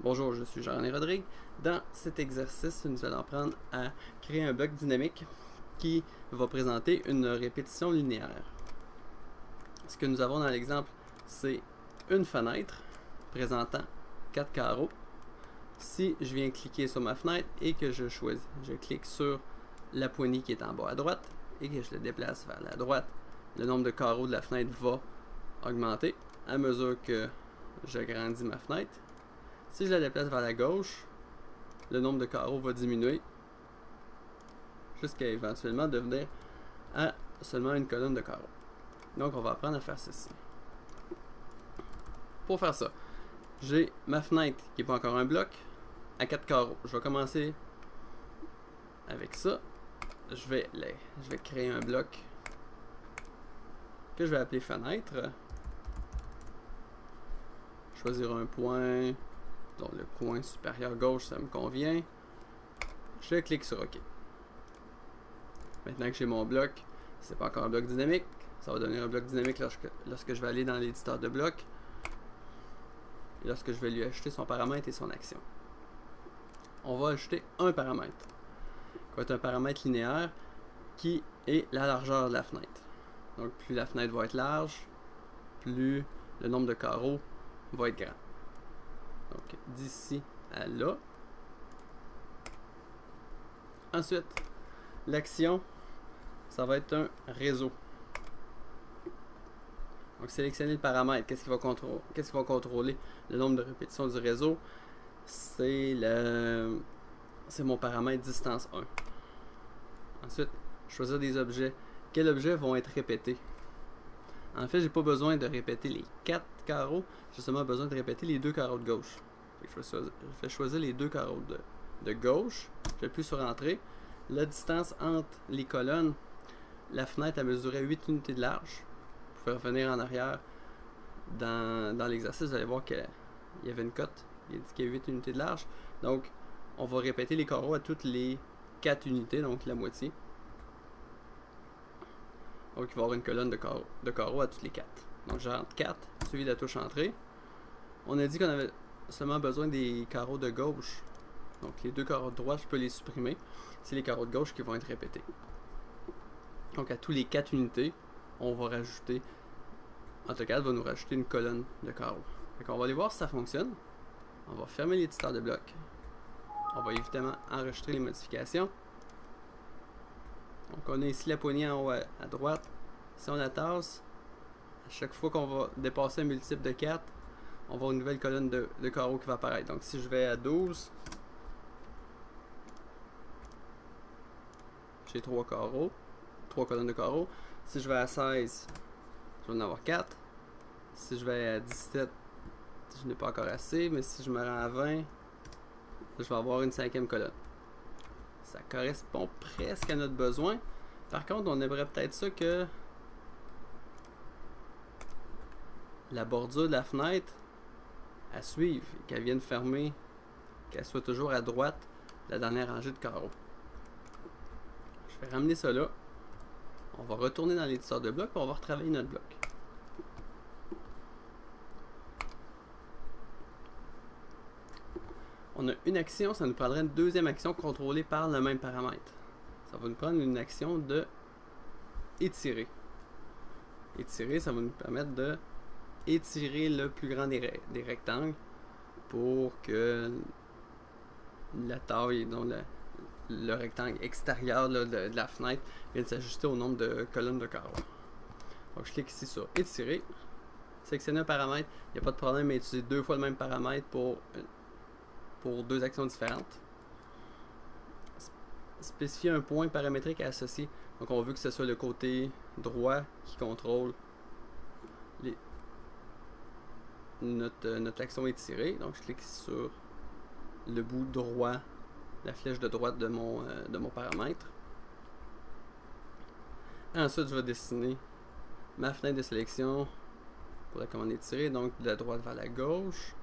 Bonjour, je suis Jean-René Rodrigue. Dans cet exercice, nous allons apprendre à créer un bloc dynamique qui va présenter une répétition linéaire. Ce que nous avons dans l'exemple, c'est une fenêtre présentant 4 carreaux. Si je viens cliquer sur ma fenêtre et que je clique sur la poignée qui est en bas à droite et que je le déplace vers la droite, le nombre de carreaux de la fenêtre va augmenter à mesure que j'agrandis ma fenêtre. Si je la déplace vers la gauche, le nombre de carreaux va diminuer jusqu'à éventuellement devenir à seulement une colonne de carreaux. Donc on va apprendre à faire ceci. Pour faire ça, j'ai ma fenêtre qui n'est pas encore un bloc à 4 carreaux. Je vais commencer avec ça. Je vais créer un bloc que je vais appeler fenêtre. Choisir un point. Donc le coin supérieur gauche, ça me convient. Je clique sur OK. Maintenant que j'ai mon bloc, c'est pas encore un bloc dynamique. Ça va devenir un bloc dynamique lorsque je vais aller dans l'éditeur de blocs. Et lorsque je vais lui ajouter son paramètre et son action. On va ajouter un paramètre. Qui va être un paramètre linéaire qui est la largeur de la fenêtre. Donc plus la fenêtre va être large, plus le nombre de carreaux va être grand. Donc d'ici à là. Ensuite, l'action, ça va être un réseau. Donc sélectionner le paramètre. Qu'est-ce qu'il va contrôler? Le nombre de répétitions du réseau. C'est mon paramètre distance 1. Ensuite, choisir des objets. Quels objets vont être répétés? En fait, j'ai pas besoin de répéter les 4 carreaux, j'ai seulement besoin de répéter les 2 carreaux de gauche. Je vais choisir les 2 carreaux de gauche, j'appuie sur Entrée. La distance entre les colonnes, la fenêtre a mesuré 8 unités de large. Vous pouvez revenir en arrière dans l'exercice, vous allez voir qu'il y avait une cote, il indiquait 8 unités de large. Donc, on va répéter les carreaux à toutes les 4 unités, donc la moitié. Donc, il va y avoir une colonne de carreaux à toutes les 4. Donc, j'entre 4, suivi de la touche Entrée. On a dit qu'on avait seulement besoin des carreaux de gauche. Donc, les 2 carreaux de droite, je peux les supprimer. C'est les carreaux de gauche qui vont être répétés. Donc, à tous les 4 unités, on va rajouter... AutoCAD va nous rajouter une colonne de carreaux. Donc, on va aller voir si ça fonctionne. On va fermer l'éditeur de blocs. On va évidemment enregistrer les modifications. Donc on a ici la poignée en haut à droite. Si on la tasse, à chaque fois qu'on va dépasser un multiple de 4, on va avoir une nouvelle colonne de carreaux qui va apparaître. Donc si je vais à 12, j'ai 3 carreaux, 3 colonnes de carreaux. Si je vais à 16, je vais en avoir 4. Si je vais à 17, je n'ai pas encore assez, mais si je me rends à 20, je vais avoir une 5e colonne. Ça correspond presque à notre besoin. Par contre, on aimerait peut-être ça que la bordure de la fenêtre à suivre, qu'elle vienne fermer, qu'elle soit toujours à droite de la dernière rangée de carreaux. Je vais ramener ça là. On va retourner dans l'éditeur de blocs et on va retravailler notre bloc. On a une action, ça nous prendrait une deuxième action contrôlée par le même paramètre. Ça va nous prendre une action de étirer. Étirer, ça va nous permettre de étirer le plus grand des rectangles pour que la taille, donc le rectangle extérieur là, de la fenêtre vienne s'ajuster au nombre de colonnes de carreaux. Donc je clique ici sur étirer, sélectionner un paramètre, il n'y a pas de problème à utiliser 2 fois le même paramètre pour 2 actions différentes. Spécifier un point paramétrique à associer. Donc on veut que ce soit le côté droit qui contrôle notre action étirée. Donc je clique sur le bout droit, la flèche de droite de mon paramètre. Ensuite je vais dessiner ma fenêtre de sélection pour la commande étirer, donc de la droite vers la gauche,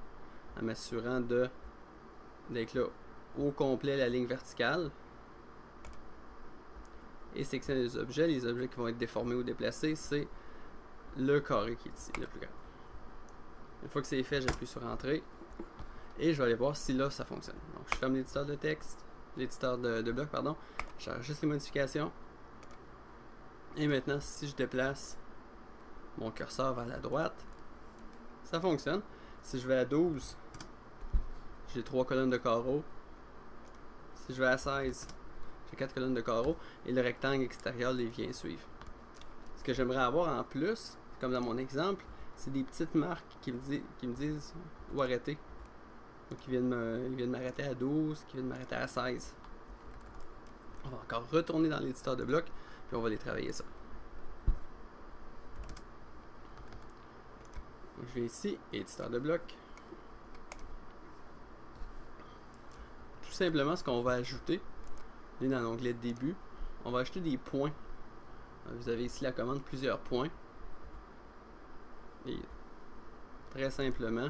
en m'assurant d'être là au complet la ligne verticale. Et sélectionner les objets qui vont être déformés ou déplacés, c'est le carré qui est ici, le plus grand. Une fois que c'est fait, j'appuie sur Entrée. Et je vais aller voir si là ça fonctionne. Donc je ferme l'éditeur de texte, l'éditeur de bloc, pardon. J'enregistre les modifications. Et maintenant, si je déplace mon curseur vers la droite, ça fonctionne. Si je vais à 12, j'ai 3 colonnes de carreaux. Si je vais à 16, j'ai 4 colonnes de carreaux. Et le rectangle extérieur les vient suivre. Ce que j'aimerais avoir en plus, comme dans mon exemple, c'est des petites marques qui me disent où arrêter. Donc ils viennent m'arrêter à 12, qui viennent m'arrêter à 16. On va encore retourner dans l'éditeur de bloc, puis on va aller travailler ça. Donc, je vais ici, éditeur de bloc. Tout simplement, ce qu'on va ajouter, on est dans l'onglet début, on va ajouter des points. Vous avez ici la commande plusieurs points. Et très simplement,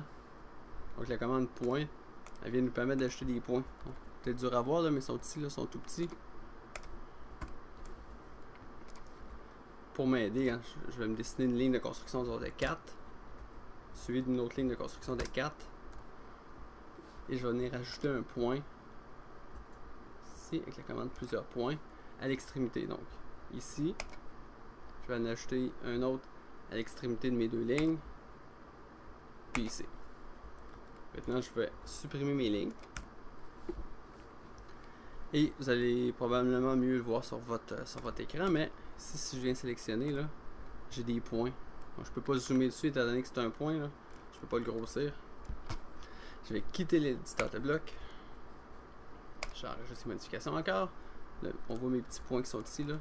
donc la commande point, elle vient nous permettre d'ajouter des points. Peut-être dur à voir là, mais ils sont ici, là, sont tout petits. Pour m'aider, hein, je vais me dessiner une ligne de construction de 4, suivie d'une autre ligne de construction de 4. Et je vais venir ajouter un point ici avec la commande plusieurs points à l'extrémité. Donc ici, je vais en ajouter un autre à l'extrémité de mes deux lignes. Puis ici. Maintenant, je vais supprimer mes lignes. Et vous allez probablement mieux le voir sur votre écran, mais ici, si je viens sélectionner, là, j'ai des points. Donc, je ne peux pas zoomer dessus étant donné que c'est un point. Là. Je ne peux pas le grossir. Je vais quitter l'éditeur de bloc. J'enregistre les modifications encore. Là, on voit mes petits points qui sont ici. Là.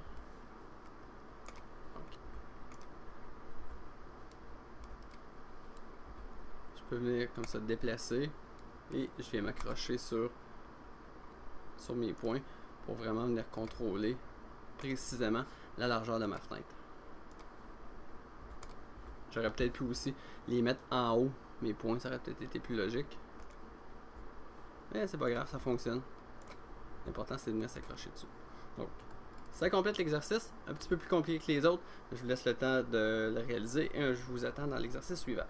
Je peux venir comme ça déplacer et je viens m'accrocher sur mes points pour vraiment venir contrôler précisément la largeur de ma fenêtre. J'aurais peut-être pu aussi les mettre en haut, mes points, ça aurait peut-être été plus logique. Mais c'est pas grave, ça fonctionne. L'important c'est de venir s'accrocher dessus. Donc, ça complète l'exercice, un petit peu plus compliqué que les autres. Je vous laisse le temps de le réaliser et je vous attends dans l'exercice suivant.